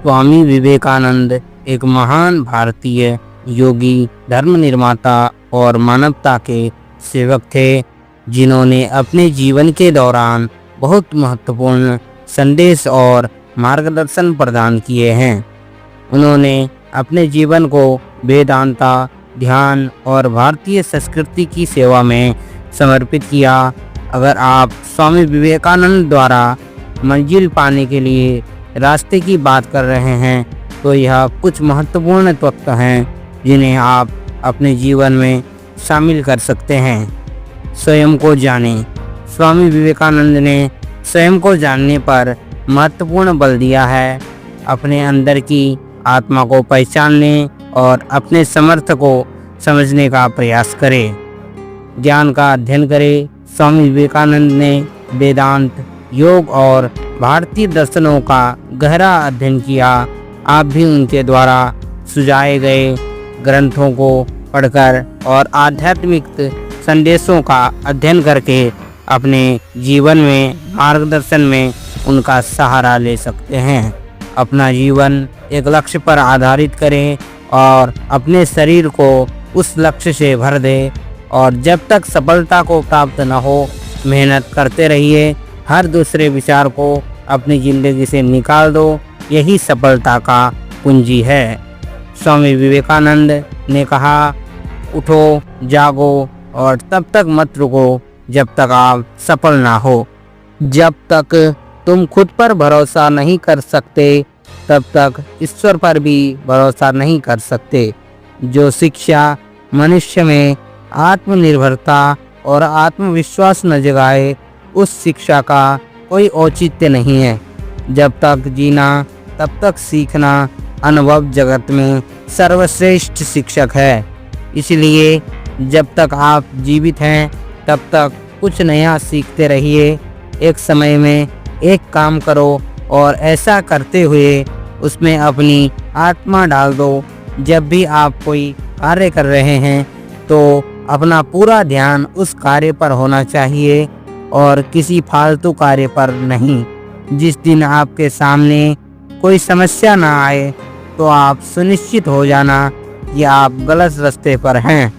स्वामी विवेकानंद एक महान भारतीय योगी, धर्म निर्माता और मानवता के सेवक थे, जिन्होंने अपने जीवन के दौरान बहुत महत्वपूर्ण संदेश और मार्गदर्शन प्रदान किए हैं। उन्होंने अपने जीवन को वेदांता, ध्यान और भारतीय संस्कृति की सेवा में समर्पित किया। अगर आप स्वामी विवेकानंद द्वारा मंजिल पाने के लिए रास्ते की बात कर रहे हैं, तो यह कुछ महत्वपूर्ण तत्व हैं जिन्हें आप अपने जीवन में शामिल कर सकते हैं। स्वयं को जानें। स्वामी विवेकानंद ने स्वयं को जानने पर महत्वपूर्ण बल दिया है। अपने अंदर की आत्मा को पहचानने और अपने समर्थ को समझने का प्रयास करें। ज्ञान का अध्ययन करें। स्वामी विवेकानंद ने वेदांत, योग और भारतीय दर्शनों का गहरा अध्ययन किया। आप भी उनके द्वारा सुझाए गए ग्रंथों को पढ़कर और आध्यात्मिक संदेशों का अध्ययन करके अपने जीवन में मार्गदर्शन में उनका सहारा ले सकते हैं। अपना जीवन एक लक्ष्य पर आधारित करें और अपने शरीर को उस लक्ष्य से भर दें, और जब तक सफलता को प्राप्त न हो, मेहनत करते रहिए। हर दूसरे विचार को अपनी ज़िंदगी से निकाल दो, यही सफलता का कुंजी है। स्वामी विवेकानंद ने कहा, उठो, जागो और तब तक मत रुको जब तक आप सफल ना हो। जब तक तुम खुद पर भरोसा नहीं कर सकते, तब तक ईश्वर पर भी भरोसा नहीं कर सकते। जो शिक्षा मनुष्य में आत्मनिर्भरता और आत्मविश्वास न जगाए, उस शिक्षा का कोई औचित्य नहीं है। जब तक जीना तब तक सीखना अनुभव जगत में सर्वश्रेष्ठ शिक्षक है। इसलिए जब तक आप जीवित हैं, तब तक कुछ नया सीखते रहिए। एक समय में एक काम करो और ऐसा करते हुए उसमें अपनी आत्मा डाल दो। जब भी आप कोई कार्य कर रहे हैं, तो अपना पूरा ध्यान उस कार्य पर होना चाहिए और किसी फालतू कार्य पर नहीं। जिस दिन आपके सामने कोई समस्या ना आए, तो आप सुनिश्चित हो जाना कि आप गलत रास्ते पर हैं।